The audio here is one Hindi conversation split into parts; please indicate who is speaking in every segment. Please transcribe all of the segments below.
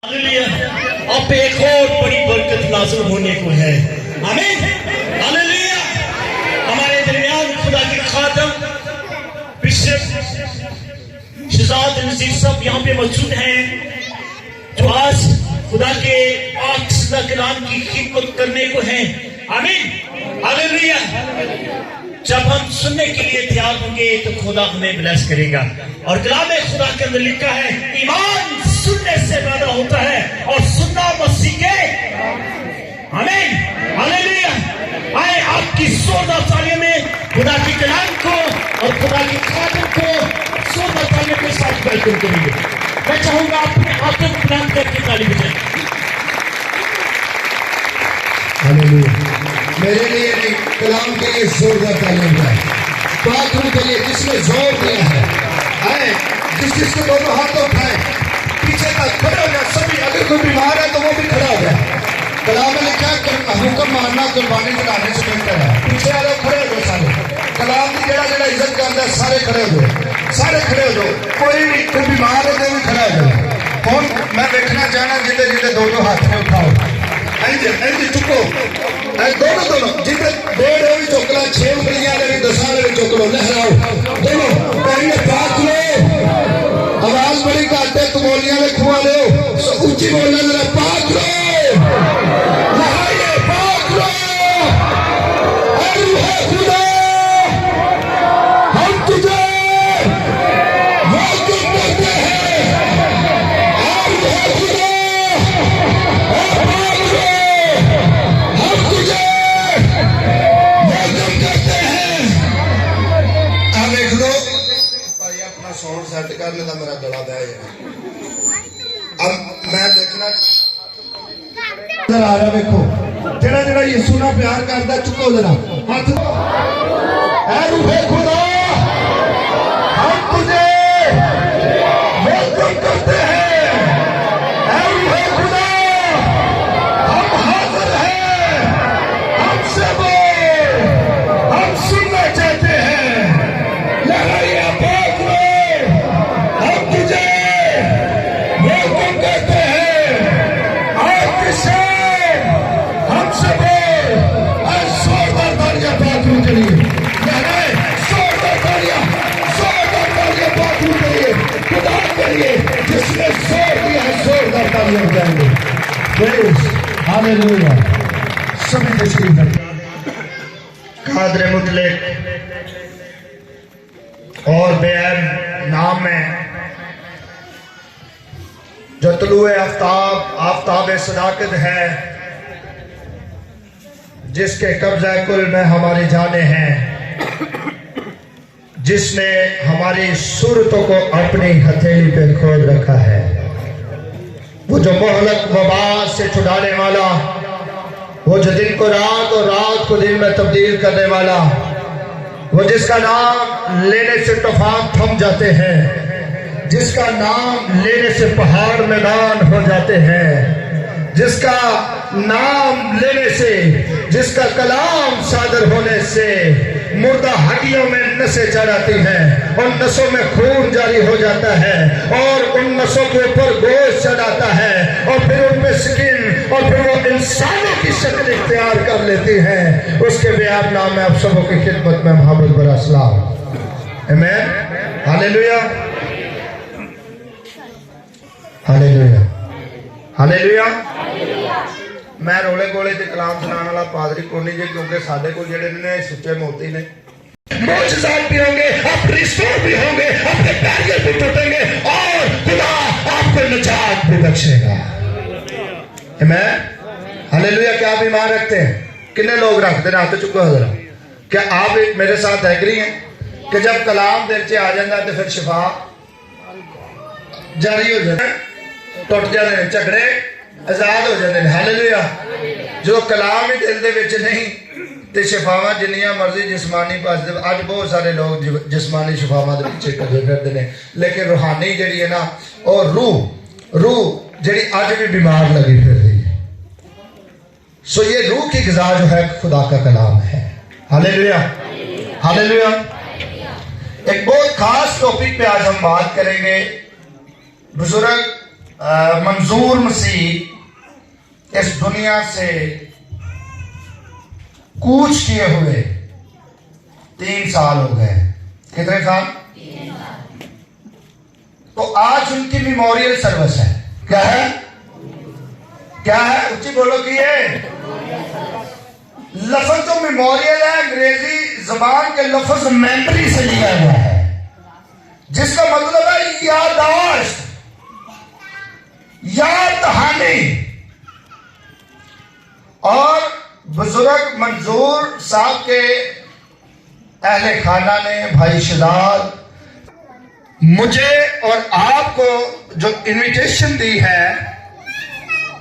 Speaker 1: अब एक और बड़ी बरकत नाज़िल होने को है। आमीन हालेलुया। हमारे दरमियान खुदा के खादम बिशप शहजाद नज़ीर साहब यहाँ पे मौजूद हैं, जो आज खुदा के पाक सदा कलाम की खिदमत करने को हैं। आमीन हालेलुया। जब हम सुनने के लिए तैयार होंगे तो खुदा हमें ब्लेस करेगा। और कलाम खुदा के अंदर लिखा है, ईमान सुनने से पैदा होता है और सुनना मसीह के। आमीन हालेलुया। आए आपकी जोरदार तालियों में खुदा की कलाम को और खुदा की खातिर को जोरदार तालियों के साथ वेलकम करेंगे। मैं चाहूंगा अपने हाथों को बुलंद करके ताली बजाएं।
Speaker 2: हालेलुया। मेरे लिए नहीं, कलाम के लिए जोरदार तालियां बजाएं। बाथरूम के लिए जिसने जोर दिया है, आए जिसके दोनों हाथ उठाए, पीछे तक खड़े हो जाए सभी। अगर कोई बीमार है तो वो भी खड़ा हो जाए। कलाम में लिखा हुक्म मानना कुर्बानी चढ़ाने से बेहतर है। पीछे वाले खड़े हो जाओ सारे। कलाम की जड़ा जड़ा इज्जत करता है, सारे खड़े हो जाओ, सारे खड़े हो जाओ। कोई बीमार है तो भी खड़ा हो जाओ। कौन मैं देखना चाहना जिधे जिधे दोनों हाथ में उठाओ, चुको दोनों जिधे डेढ़ भी चुक लो, 6 उंगलियां भी 10 भी चुक लो, लहराओ दोनों पहले पाक लो। आवाज बड़ी घट है, कमोलियां में खुआ लो, ऊंची बोलना जरा, पाक लो लहाइए, पाक लो। है खुदा हम तुझे वाकिफ करते हैं। है खुदा पाक लो, हम तुझे वाकिफ करते हैं। अब देख लो भाई, अपना साउंड सेट कर लेता, मेरा गला बह गया। अब मैं देखना नजर आ रहा, देखो जरा जरा यीशु ना प्यार करता, चुको जरा हाथ। ऐ रूहे खुदा हम तुझे वेलकम करते हैं। ऐ रूहे खुदा हम हाजिर हैं, हमसे बोल, हम सुनना चाहते हैं। लहराइए पाक लो, हम तुझे वेलकम करते हैं। आज की शाम हमसे बोल, जोरदार तालियां बाथरूम के लिए, जोरदार तालियां बाथरूम के लिए, खुदा के लिए जिसने जोर दिया है, जोरदार तालियां बजाएंगे। Praise hallelujah. सभी तशरीफ रखें।
Speaker 1: कादर मुतलक और बेअब नाम है, जो तुलुए आफ्ताब सदाकत है, जिसके कब्जा कुल में हमारी जाने हैं, जिसने हमारी सूरतों को अपनी हथेली पे खोद रखा है। वो जो मोहलक वबा से छुड़ाने वाला, वो जो दिन को रात और रात को दिन में तब्दील करने वाला, वो जिसका नाम लेने से तूफान थम जाते हैं, जिसका नाम लेने से पहाड़ मैदान हो जाते हैं, जिसका नाम लेने से, जिसका कलाम सादर होने से मुर्दा हड्डियों में नसें चढ़ आती हैं और नसों में खून जारी हो जाता है और उन नसों के ऊपर गोश्त चढ़ आता है और फिर उनमें स्किन और फिर वो इंसानों की शक्ल इख्तियार कर लेती हैं। उसके बेअब नाम में आप सबों की खिदमत में मोहम्मद बरा सलाम। आमीन हालेलुया हालेलुया हालेलुया। मैं रोले गोले ते कलाम सुनाने वाला पादरी को नहीं जी, क्योंकि साडे को जेडे ने सुच्चे मोती ने, मोजज़ात भी होंगे, आप रिश्तों भी होंगे, आपके बैरियर भी टूटेंगे और खुदा आपको निजात भी बख्शेगा। आमीन हालेलुया। क्या आप ईमान रखते हैं? कितने लोग रखते हैं? हाथ चुको जरा। क्या आप मेरे साथ एग्री हैं कि जब कलाम दिल च आ जाता तो फिर शिफा जारी हो जाए, टुट जाते हैं, झगड़े आजाद हो जाते हैं। हालेलुया। जो कलाम ही दिल दे विच नहीं ते शिफावां जिन्नियां मर्जी जिस्मानी पास, अज बहुत सारे लोग जिस्मानी शिफावां दे पीछे भजे फिरदे ने, लेकिन रूहानी जिहड़ी है ना, और रूह जिहड़ी अज भी बीमार लगी फिर रही है। सो ये रूह की ग़िज़ा जो है खुदा का कलाम है। Hallelujah hallelujah. एक बहुत खास टॉपिक पे आज हम बात करेंगे। बुजुर्ग
Speaker 3: मंजूर मसीह इस दुनिया से कूच किए हुए 3 साल हो गए। कितने साल? तो आज उनकी मेमोरियल सर्विस है। क्या है? क्या है? ऊंची बोलो कि ये लफ्ज जो मेमोरियल है अंग्रेजी जबान के लफ्ज मेमोरी से लिया हुआ है, जिसका मतलब है याददाश्त, याद दहानी। और बुजुर्ग मंजूर साहब के अहले खाना ने, भाई शहजाद, मुझे और आपको जो इनविटेशन दी है,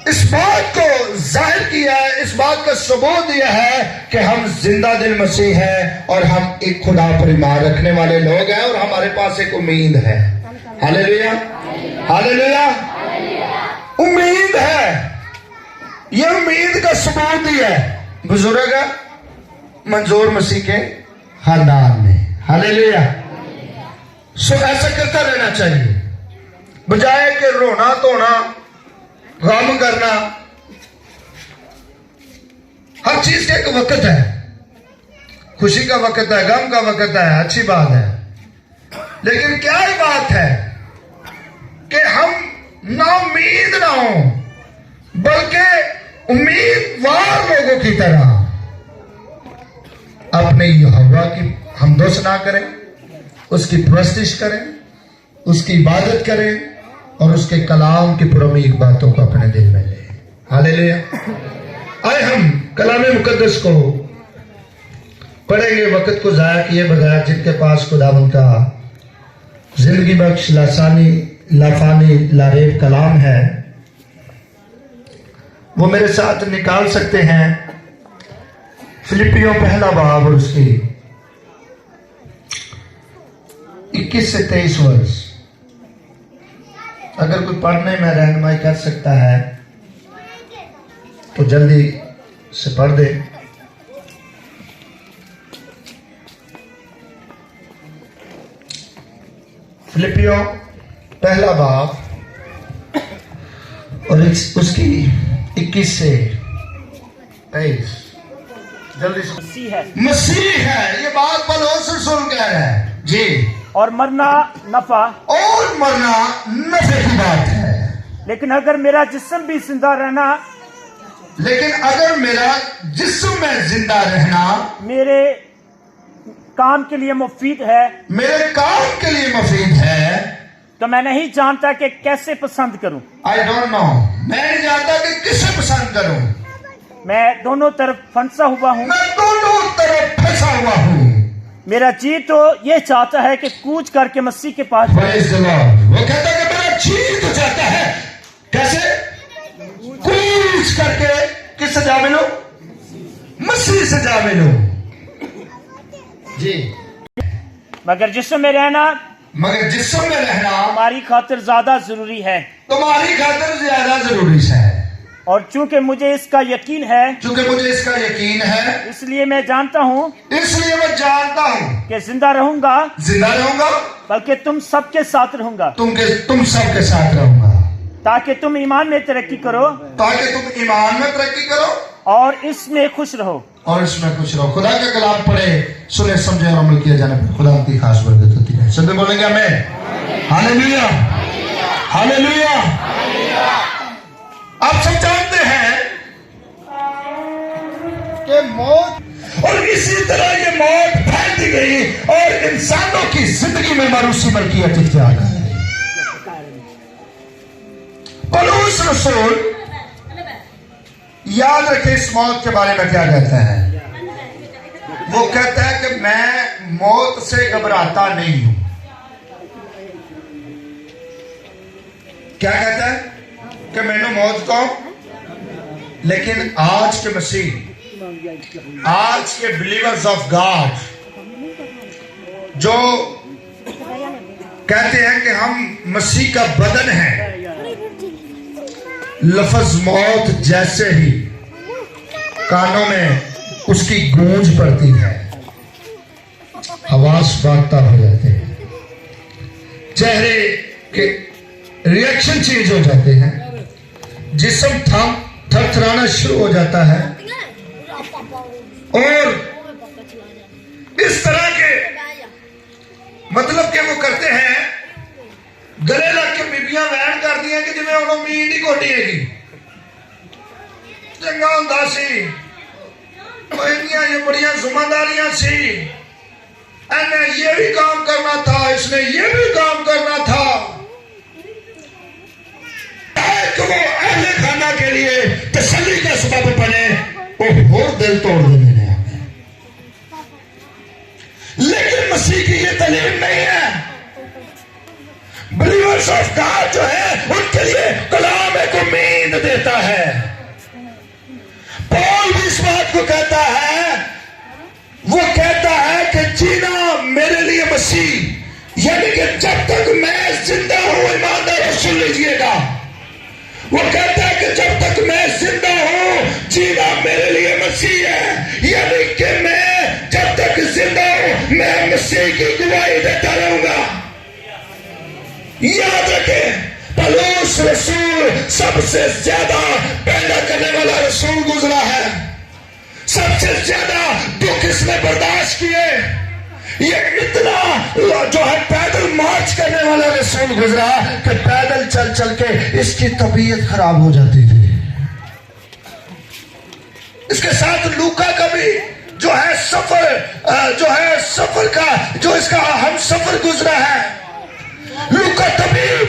Speaker 3: इस बात को जाहिर किया है, इस बात का सबूत दिया है कि हम जिंदा दिल मसीह हैं और हम एक खुदा पर ईमान रखने वाले लोग हैं और हमारे पास एक उम्मीद है। Hallelujah, hallelujah. उम्मीद है, ये उम्मीद का सबूत दिया है बुजुर्ग मंजूर मसीह के खानदान में। हालेलुया। सो ऐसा करता रहना चाहिए, बजाय कि रोना धोना, गम करना। हर चीज का एक वक्त है, खुशी का वक्त है, गम का वक्त है, अच्छी बात है। लेकिन क्या ही बात है कि हम ना उम्मीद ना हो, बल्कि उम्मीदवार लोगों की तरह अपने यहोवा की हमदोसना करें, उसकी प्रस्तिश करें, उसकी इबादत करें और उसके कलाम की पुरमीक बातों को अपने दिल में लें। हालेलुया। आए हम कलाम मुकद्दस को पढ़ेंगे, वक्त को जाया किए बगैर। जिनके पास खुदावंद का जिंदगी बख्श लाफानी लारेब कलाम है, वो मेरे साथ निकाल सकते हैं। फिलिपियों पहला बाब और उसकी 21 से 23 वर्ष। अगर कोई पढ़ने में रहनुमाई कर सकता है तो जल्दी से पढ़ दे। फिलिपियों पहला बाब और उसकी 21 से 23। जल्दी से। मसीह है, ये बात पलूस रसूल कह रहा है जी।
Speaker 4: और मरना नफा,
Speaker 3: और मरना नफे की बात है।
Speaker 4: लेकिन अगर मेरा जिस्म भी जिंदा रहना,
Speaker 3: लेकिन अगर मेरा जिस्म में जिंदा रहना
Speaker 4: मेरे काम के लिए मुफीद है,
Speaker 3: मेरे काम के लिए मुफीद है,
Speaker 4: तो मैं नहीं जानता कि कैसे पसंद करूं।
Speaker 3: आई डोंट नो, मैं नहीं जानता कि किसे पसंद करूं।
Speaker 4: मैं दोनों तरफ फंसा हुआ हूं,
Speaker 3: मैं दोनों तरफ फंसा हुआ हूं।
Speaker 4: मेरा जी तो ये चाहता है कि कूच करके मसीह के पास जाऊं।
Speaker 3: Praise the Lord। वो कहता है कि मेरा जी तो चाहता है, कैसे? कूच करके किससे जा मिलो? मसीह से जा मिलो जी।
Speaker 4: मगर जिस्म में रहना,
Speaker 3: मगर जिस्म में रहना
Speaker 4: हमारी खातिर ज्यादा जरूरी है।
Speaker 3: तुम्हारी खातिर ज्यादा जरूरी है।
Speaker 4: और चूंकि मुझे इसका यकीन है,
Speaker 3: क्योंकि मुझे इसका यकीन है,
Speaker 4: इसलिए मैं जानता हूं
Speaker 3: मैं जानता हूं
Speaker 4: कि जिंदा रहूंगा,
Speaker 3: बल्कि
Speaker 4: तुम सबके साथ रहूंगा,
Speaker 3: तुम सबके साथ रहूंगा,
Speaker 4: ताकि तुम ईमान में तरक्की करो, और इसमें खुश रहो।
Speaker 3: खुदा का कलाम पढ़े, सुने, समझे और अमल किया जाने पर खुदा की खास बरकत होती है। सब बोलेंगे आमीन। Hallelujah, hallelujah. आप सब जानते हैं कि मौत, और इसी तरह ये मौत फैलती गई और इंसानों की जिंदगी में मारूसी मलकियत इख्तियार कर गई। पौलुस रसूल याद रखे इस मौत के बारे में क्या कहता है। वो कहता है कि मैं मौत से घबराता नहीं हूं। क्या कहता है कि मैंने मौत को, लेकिन आज के मसीह, आज के बिलीवर्स ऑफ गॉड जो कहते हैं कि हम मसीह का बदन है, लफ्ज मौत जैसे ही कानों में उसकी गूंज पड़ती है, हवास बागता हो जाते हैं, चेहरे के
Speaker 1: रिएक्शन चेंज हो जाते हैं, जिस्म थरथराना शुरू हो जाता है और इस तरह के मतलब कि वो करते हैं गले लग के बीबियां वैन कर दिया कि जिवें उन्होंने उम्मीद ही कोटी हैगी। चंगा हुंदा सी, ये बड़ियां जिम्मेदारियां सी, इन्हें ये भी काम करना था, इसने ये भी काम करना था। वो अहले खाना के लिए तसल्ली का सबब बने, वो और दिल तोड़ देने ने हमें। लेकिन मसीह की ये तालीम नहीं है। बिलीवर्स ऑफ गॉड जो है उनके लिए कलाम एक उम्मीद देता है। पौल भी इस बात को कहता है, वो कहता है कि जीना मेरे लिए मसीह, यानी कि जब तक मैं जिंदा हूं, ईमानदार सुन लीजिएगा, वो कहता है कि जब तक मैं जिंदा हूं जीना मेरे लिए मसीह है, यानी कि मैं जब तक जिंदा हूं मैं मसीह की गवाही देता रहूंगा। याद रखें, पौलुस रसूल सबसे ज्यादा पैदा करने वाला रसूल गुजरा है, सबसे ज्यादा दुख इसने बर्दाश्त किए। ये इतना जो है पैदल मार्च करने वाला रसूल गुजरा कि पैदल चल चल के इसकी तबीयत खराब हो जाती थी। इसके साथ लूका का भी जो है सफर का जो इसका हम सफर गुजरा है। लूका तबीब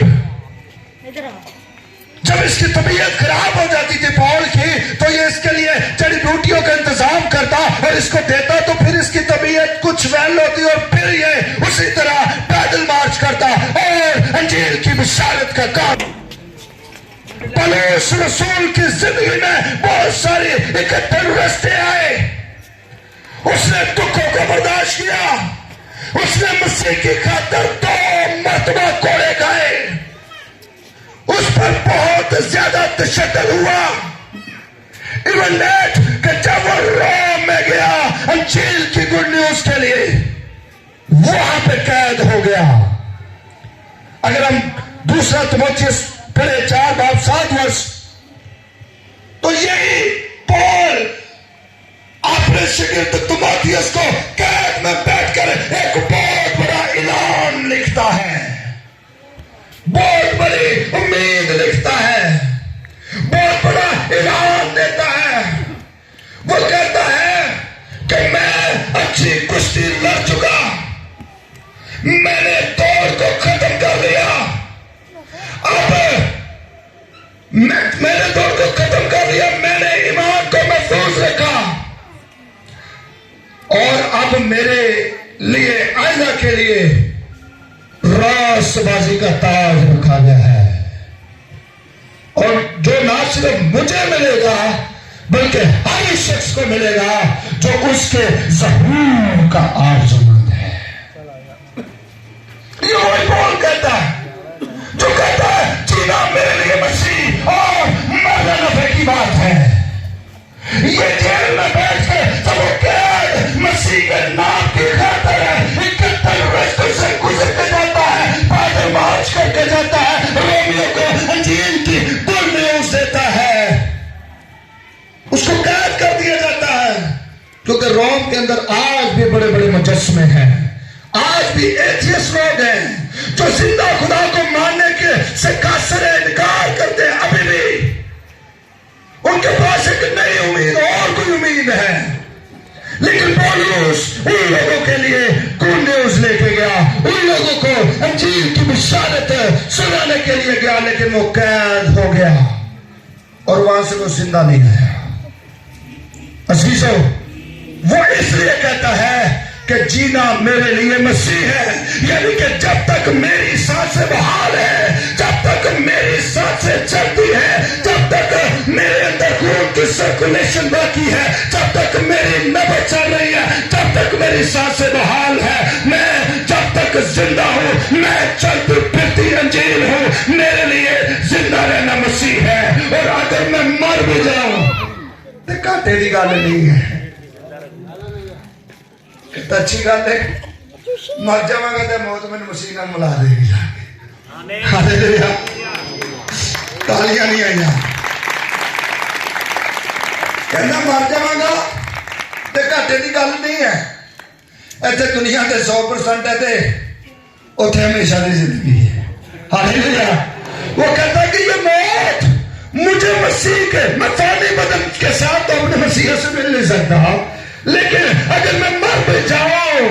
Speaker 1: जब इसकी तबीयत खराब हो जाती थी पौल की, तो ये इसके लिए जड़ी बूटियों का इंतजाम करता और इसको देता, तो फिर इसकी तबीयत कुछ वैल होती और फिर ये उसी तरह पैदल मार्च करता और अंजील की बिशारत का काम। पौलुस रसूल की जिंदगी में बहुत सारे इकट्ठे रास्ते आए, उसने दुखों को बर्दाश्त किया, उसने मसीह की खातिर 2 मरतबा कोड़े खाए, उस पर बहुत ज्यादा तशद्दुद हुआ। इवन दैट कि जब वो रोम में गया अंजील की गुड न्यूज के लिए, वहां पे कैद हो गया। अगर हम दूसरा तिमोथियुस पढ़े 4:7, तो यही पौल अपने शागिर्द तिमोथियुस को कैद में बैठकर एक बहुत बड़ा ऐलान लिखता है, बहुत बड़ी उम्मीद लिखता है, बहुत बड़ा ऐलान देता है। वो कहता है कि मैं अच्छी कुश्ती लड़ चुका, मैंने दौड़ को खत्म कर दिया, अब मैंने दौड़ को खत्म कर दिया, मैंने ईमान को महफूज रखा और अब मेरे लिए आइंदा के लिए रासबाजी का ताज रखा गया है। और जो ना सिर्फ मुझे मिलेगा बल्कि हर शख्स को मिलेगा जो उसके ज़हूर का आरज़ूमंद है। ये वही पौल कहता है जो कहता है जीना मेरे लिए मसीह और मरना नफे की बात है। ये जेल में बैठ के सब कैद मसीह के नाम की खातिर 71 रास्तों से गुजर के जाता है, पैदल मार्च करके जाता है, रोमियो को अंजील की गुड न्यूज देता है, उसको कैद कर दिया जाता है। क्योंकि रोम के अंदर आज भी बड़े बड़े मुजस्समे हैं, आज भी एथियस्ट लोग हैं जो जिंदा खुदा को मानने के से कासर इनकार करते हैं। अभी भी उनके पास एक नई उम्मीद और कोई उम्मीद है, लेकिन पौलुस उन लोगों के लिए गुड न्यूज लेके गया, उन लोगों को अंजील की बिशारत सुनाने के लिए गया, लेकिन वो कैद हो गया और वहां से वो जिंदा नहीं आया। अजीजों, वो इसलिए कहता है कि जीना मेरे लिए मसीह है, यानी कि जब तक मेरी सांसें बहाल है, जब तक मेरी सांसें चलती है, जब तक मेरे अंदर खून की सर्कुलेशन बाकी है, जब तक मेरी नब्ज चल रही है, जब तक मेरी सांसें बहाल है, मैं जब तक जिंदा हूं, मैं चलती फिरती अंजील हूं, मेरे लिए जिंदा रहना मसीह है। और अगर मैं मर भी जाऊं तो घाटे की गल नहीं है, अच्छी गल है, मर जावांगा तो मौत मैंने मसीह नाल मिला देगी जाके। हालेलुया।
Speaker 3: तालियां नहीं आईया। कहना मर जावांगा ते घाटे की गल नहीं है। इत्थे दुनिया के 100% है ते उत्थे हमेशा की जिंदगी है। हालेलुया। वो कहता कि ये मौत मुझे मसीह के मसानी बदन के साथ तो अपने मसीह से मिल नहीं सकता, लेकिन अगर मैं मर भी जाऊं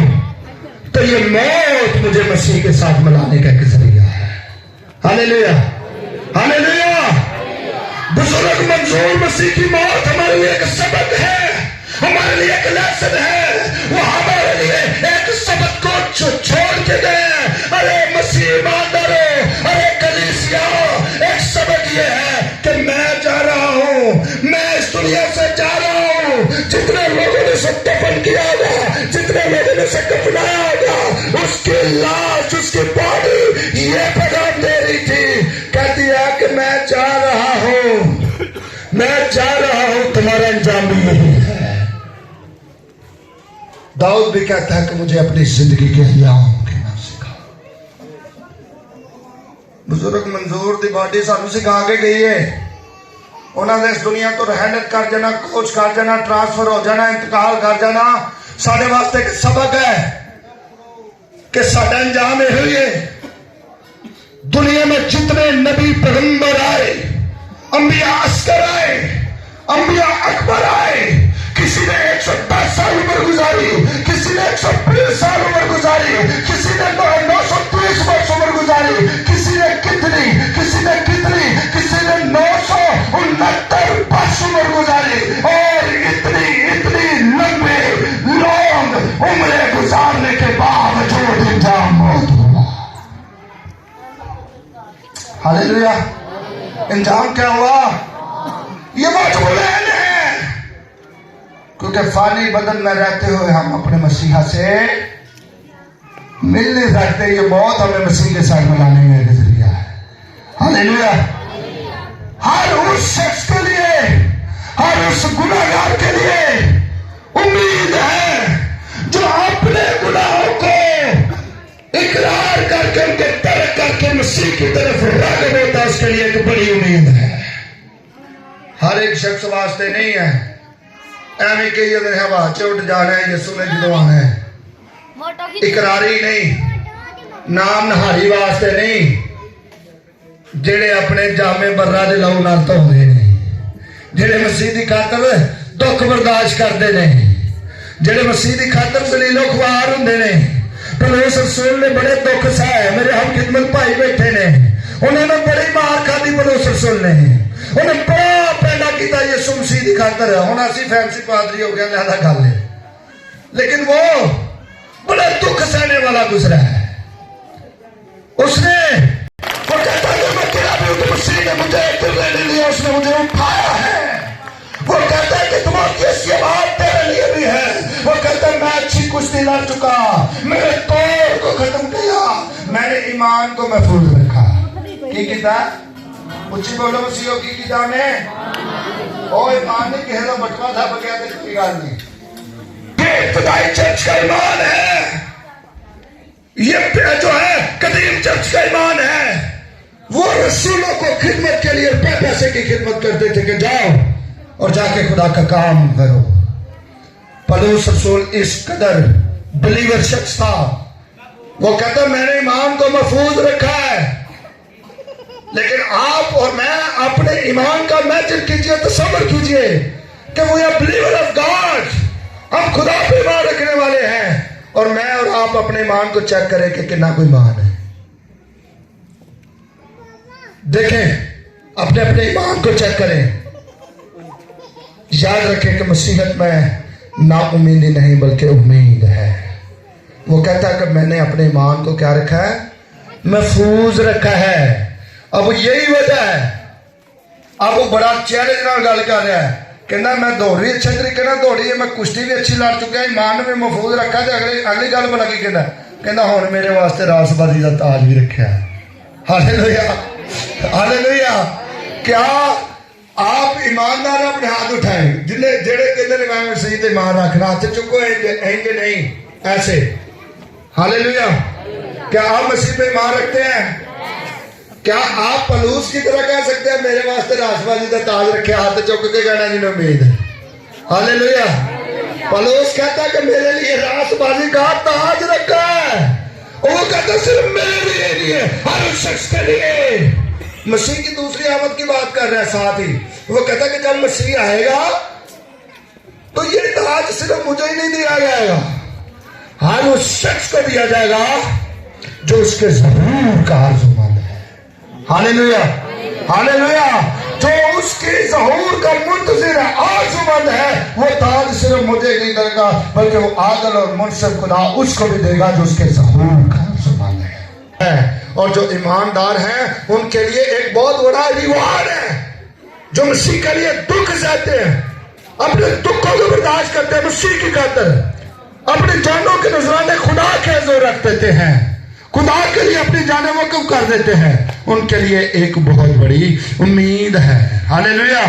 Speaker 3: तो ये मौत मुझे मसीह के साथ मिलाने का एक जरिया है। Hallelujah, hallelujah. बुजुर्ग मंजूर मसीह की मौत हमारे लिए एक सबक है, हमारे लिए एक लेसन है। वो हमारे लिए एक सबक को छोड़ के गए। अरे मसीह ईमानदारों, अरे कलीसिया, एक सबक ये है कि मैं जा रहा हूं, मैं इस दुनिया से जा रहा हूं। जितने लोगों ने सब दफन किया होगा, जितने लोगों ने सब कफनाया होगा, उसकी लाश, उसकी बॉडी ये पैगाम दे रही थी, कहती है कि मैं जा रहा हूं, मैं जा रहा हूं, तुम्हारा अंजाम भी यही है। दाऊद भी कहता है कि मुझे अपनी जिंदगी के अयाम गिनना सिखा। बुजुर्ग मंजूर दी बॉडी सानू सिखा के गई है। उन्होंने इस दुनिया तो रहनत कर जाना, कोच कर जाना, ट्रांसफर हो जाना, इंतकाल कर जाना साढ़े वास्ते एक सबक है कि साडा अंजाम यह हुई है। दुनिया में जितने नबी पैगंबर आए, अंबिया अस्कर आए, अंबिया अकबर आए, किसी ने 110 साल उम्र गुजारी, किसी ने 120 साल उम्र गुजारी, किसी ने 930 वर्ष उम्र गुजारी, किसी ने कितनी, किसी ने कितनी, किसी ने 969 वर्ष उम्र गुजारी, और इतनी इतनी लंबे लॉन्ग उम्र गुजारने के बावजूद इंजाम मौत हुआ। हालेलुया। इंजाम क्या हुआ? ये मौत बुलैन है, क्योंकि फानी बदन में रहते हुए हम अपने मसीहा से मिल नहीं सकते। ये मौत हमें मसीह के साथ मिलाने में एक जरिया है। हालेलुया। हर उस शख्स के लिए, हर उस गुनाहगार के लिए उम्मीद है जो अपने गुनाहों को इकरार करके, उनके तर्क करके मसीह की तरफ राग़िब होता है। उसके लिए एक बड़ी उम्मीद है। हर एक शख्स वास्ते नहीं है एवं कही हवा च उठ जाना है, यसू ने जो आना है। इकरारी नहीं, नाम नहारी वास्ते नहीं, जेड़े अपने जामे बर्रा दे लहू नाल धोंदे ने, जेड़े मसीह की खातर दुख बर्दाश्त करते ने, जेड़े मसीह की खातर दलीलो ख्वार होंदे ने। पौलुस रसूल ने बड़े दुख सहे। मेरे हम खिदमत भाई बैठे ने, उन्होंने बड़ी मार खाधी। पौलुस रसूल ने उन्हें बड़ा पैदा किया यीशु मसीह की खातर। हुण असीं फैंसी पादरी हो गया, लिहाजा गल है, लेकिन वो बड़ा दुख सहने वाला गुजरा है। उसने वो कहता है मैं तेरा भी हूं, मसीह ने मुझे गिरने नहीं लिया, उसने मुझे उठाया है। वो कहता है कि तुम्हारी ऐसी आवाज तेरे लिए भी है। वो कहता है मैं अच्छी कुश्ती लड़ चुका, मेरे तौर को खत्म किया, मैंने ईमान को महफूज रखा। की किया? उच्ची बोलो मसीहो की किया ने? ओ ईमान नहीं कह रहा, बटवा था बगैर तो कोई गल नहीं। ये खुदाई चर्च का ईमान है, ये जो है कदीम चर्च का ईमान है। वो रसूलों को खिदमत के लिए पैसे की खिदमत करते थे कि जाओ और जाके खुदा का काम करो। पौलुस रसूल इस कदर बिलीवर शख्स था। वो कहता मैंने ईमान को महफूज रखा है। लेकिन आप और मैं अपने ईमान का मैचर कीजिए, तसव्वुर कीजिए कि वो या बिलीवर ऑफ गॉड, हम खुदा पे ईमान रखने वाले हैं, और मैं और आप अपने ईमान को चेक करें कि कितना कोई ईमान है। देखें, अपने अपने ईमान को चेक करें। याद रखें कि मसीहत में ना उम्मीदी नहीं बल्कि उम्मीद है। वो कहता है कि मैंने अपने ईमान को क्या रखा है? महफूज रखा है। अब यही वजह है, अब वो बड़ा चैलेंज नाल गल कर रहा है। कहना मैं दौड़ भी अच्छे तरीके ना दौड़ी है, मैं कुश्ती भी अच्छी लड़ चुका, ईमान भी महफूज रखा। तो अगली गल भला की कहना हुण मेरे वास्ते रासबाजी का ताज भी रखा है। Hallelujah, hallelujah. क्या आप ईमानदार अपने हाथ उठाए? जिन्हें जेड़े कहते हैं मैं मसीह ते ईमान रखना, हाथ चुको। इंज नहीं, ऐसे। हालेलुया। क्या आप मसीह पे ईमान रखते हैं? क्या आप पलूस की तरह कह सकते हैं मेरे वास्ते रासबाजी का ताज रखे, हाथ चुक के कहना नहीं उम्मीद है? हालेलुया। पलूस कहता है कि मेरे लिए रासबाजी का ताज रखा है। वो कहता सिर्फ मेरे लिए नहीं है, हर उस शख्स के लिए। मसीह की दूसरी आमद की बात कर रहा है। साथ ही वो कहता कि जब मसीह आएगा तो ये ताज सिर्फ मुझे ही नहीं दिया जाएगा, हर उस शख्स को दिया जाएगा जो उसके ज़हूर का आरज़ूमंद है। Hallelujah, hallelujah. जो उसके ज़हूर का मुंतज़िर है, आरज़ूमंद है, वो ताज सिर्फ मुझे नहीं देगा बल्कि वो आदल और मुनसिफ खुदा उसको भी देगा जो उसके ज़हूर का आरज़ूमंद है। और जो ईमानदार हैं उनके लिए एक बहुत बड़ा रिवार्ड है। जो मसीह के लिए दुख सहते हैं, अपने दुखों को बर्दाश्त करते हैं मसीह की खातिर, अपनी जानों के नजराने खुदा के जोर रख देते हैं, खुदा के लिए अपनी जानें वक़्फ़ कर देते हैं, उनके लिए एक बहुत बड़ी उम्मीद है। हालेलुया।